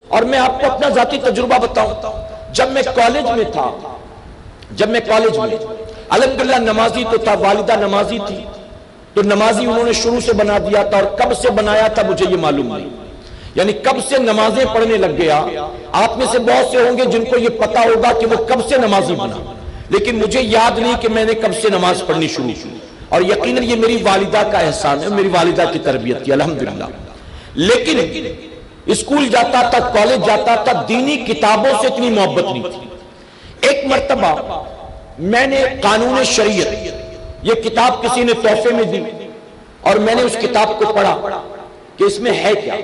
اور میں آپ کو اپنا ذاتی تجربہ بتاؤں، جب میں کالج میں تھا، الحمدللہ نمازی تو تھا، والدہ نمازی تھی، تو نمازی انہوں نے شروع سے بنا دیا تھا، اور کب سے بنایا تھا مجھے یہ معلوم نہیں، یعنی کب سے نمازیں پڑھنے لگ گیا۔ آپ میں سے بہت سے ہوں گے جن کو یہ پتا ہوگا کہ وہ کب سے نمازی بنا، لیکن مجھے یاد نہیں کہ میں نے کب سے نماز پڑھنی شروع کی، اور یقیناً یہ میری والدہ کا احسان ہے، میری والدہ کی تربیت کی الحمدللہ۔ لیکن اسکول جاتا تھا، کالج جاتا تھا، دینی کتابوں سے اتنی محبت نہیں تھی۔ ایک مرتبہ میں نے قانون شریعت یہ کتاب کسی نے تحفے میں دی، اور میں نے اس کتاب کو پڑھا کہ اس میں ہے کیا،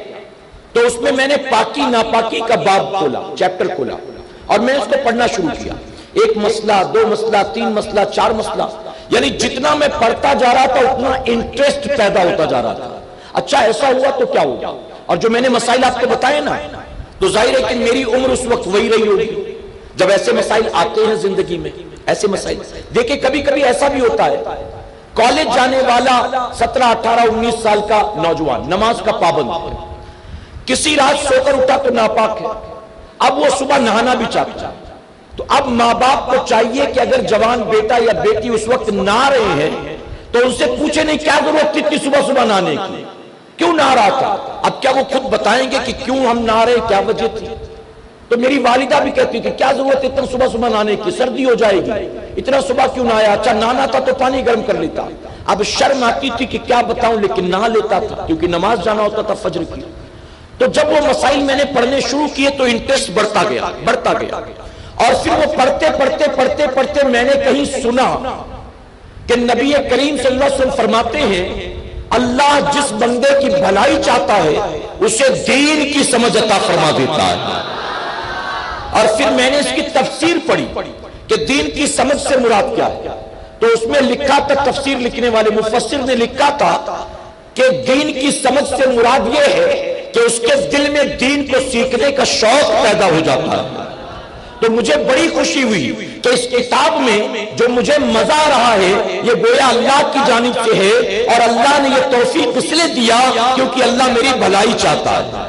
تو اس میں نے پاکی ناپاکی کا باب کھولا، چیپٹر کھولا، اور میں اس کو پڑھنا شروع کیا۔ ایک مسئلہ، دو مسئلہ، تین مسئلہ، چار مسئلہ، یعنی جتنا میں پڑھتا جا رہا تھا اتنا انٹرسٹ پیدا ہوتا جا رہا تھا۔ اچھا ایسا ہوا تو کیا ہوگا، اور جو میں نے مسائل آپ کو بتائے نا، تو ظاہر ہے کہ میری عمر اس وقت وہی رہی ہوگی جب ایسے مسائل آتے ہیں زندگی میں۔ ایسے مسائل دیکھیں، کبھی کبھی ایسا بھی ہوتا ہے، کالج جانے والا 17، 18، 19 سال کا نوجوان نماز کا پابند ہے، کسی رات سو کر اٹھا تو ناپاک ہے، اب وہ صبح نہانا بھی چاہتا ہے، تو اب ماں باپ کو چاہیے کہ اگر جوان بیٹا یا بیٹی اس وقت نہا رہے ہیں تو ان سے پوچھے نہیں کیا ضرورت تھی اتنی صبح صبح نہانے کی، کیوں نہا رہا تھا؟ اب کیا وہ خود بتائیں گے کہ کیوں ہم نہا رہے، کیا وجہ تھی؟ تو میری والدہ بھی کہتی تھی کیا ضرورت ہے اتنا صبح صبح نہانے کی، سردی ہو جائے گی، اتنا صبح کیوں نہایا؟ اچھا نہانا تھا تو پانی گرم کر لیتا۔ اب شرم آتی تھی کہ کیا بتاؤں، لیکن نہا لیتا تھا کیونکہ نماز جانا ہوتا تھا فجر کی۔ تو جب وہ مسائل میں نے پڑھنے شروع کیے تو انٹرسٹ بڑھتا گیا، اور پھر وہ پڑھتے میں نے کہیں سنا کہ نبی کریم صلی اللہ علیہ وسلم فرماتے ہیں اللہ جس بندے کی بھلائی چاہتا ہے اسے دین کی سمجھ عطا فرما دیتا ہے۔ اور پھر میں نے اس کی تفسیر پڑھی کہ دین کی سمجھ سے مراد کیا ہے، تو اس میں لکھا تھا، تفسیر لکھنے والے مفسر نے لکھا تھا کہ دین کی سمجھ سے مراد یہ ہے کہ اس کے دل میں دین کو سیکھنے کا شوق پیدا ہو جاتا ہے۔ تو مجھے بڑی خوشی ہوئی کہ اس کتاب میں جو مجھے مزہ آ رہا ہے یہ گویا اللہ کی جانب سے ہے، اور اللہ نے یہ توفیق اس لیے دیا کیونکہ اللہ میری بھلائی چاہتا ہے۔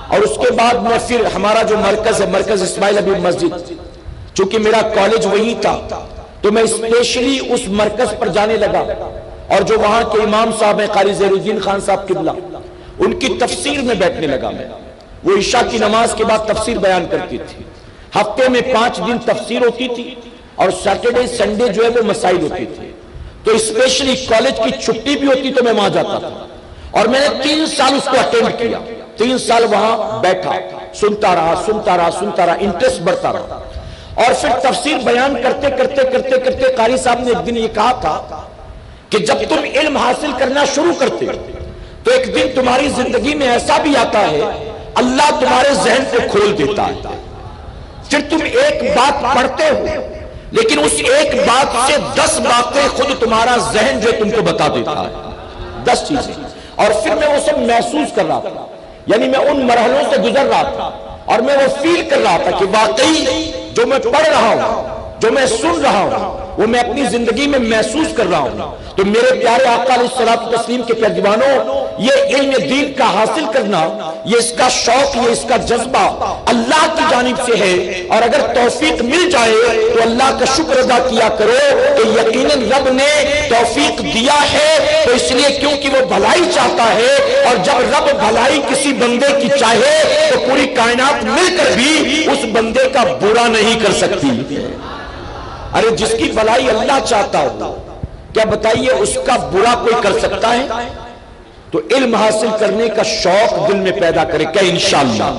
اور اس کے بعد میں پھر ہمارا جو مرکز ہے، مرکز اسماعیل حبیب مسجد، چونکہ میرا کالج وہی تھا تو میں اسپیشلی اس مرکز پر جانے لگا، اور جو وہاں کے امام صاحب ہیں قاری زہیر الدین خان صاحب قبلہ، ان کی تفسیر میں بیٹھنے لگا میں۔ وہ عشاء کی نماز کے بعد تفسیر بیان کرتی تھی، ہفتے میں 5 دن تفسیر ہوتی تھی، اور سیٹرڈے سنڈے جو ہے وہ مسائل ہوتی تھی۔ تو اسپیشلی کالج کی چھٹی بھی ہوتی تو میں وہاں جاتا تھا، اور میں نے 3 سال اس کو اٹینڈ کیا، 3 سال وہاں بیٹھا، سنتا رہا، انٹرسٹ بڑھتا رہا۔ اور پھر تفسیر بیان کرتے قاری صاحب نے ایک دن یہ کہا تھا کہ جب تم علم حاصل کرنا شروع کرتے تو ایک دن تمہاری زندگی میں ایسا بھی آتا ہے اللہ تمہارے ذہن کو کھول دیتا ہے، پھر تم ایک بات پڑھتے ہو لیکن اس ایک بات سے 10 باتیں خود تمہارا ذہن جو تم کو بتا دیتا ہے، 10 چیزیں۔ اور پھر میں وہ سب محسوس کر رہا تھا، یعنی میں ان مرحلوں سے گزر رہا تھا، اور میں وہ فیل کر رہا تھا کہ واقعی جو میں پڑھ رہا ہوں، جو میں سن رہا ہوں، وہ میں اپنی زندگی میں محسوس کر رہا ہوں۔ تو میرے پیارے آقا علیہ الصلوۃ والتسلیم کے پیروانوں، یہ علم دین کا حاصل کرنا، یہ اس کا شوق، یہ اس کا جذبہ اللہ کی جانب سے ہے، اور اگر توفیق مل جائے تو اللہ کا شکر ادا کیا کرو کہ یقیناً رب نے توفیق دیا ہے تو اس لیے کیونکہ وہ بھلائی چاہتا ہے، اور جب رب بھلائی کسی بندے کی چاہے تو پوری کائنات مل کر بھی اس بندے کا برا نہیں کر سکتی۔ ارے جس کی بھلائی اللہ چاہتا ہو، کیا بتائیے اس کا برا کوئی کر سکتا ہے؟ تو علم حاصل کرنے کا شوق دل میں پیدا کرے کہ انشاءاللہ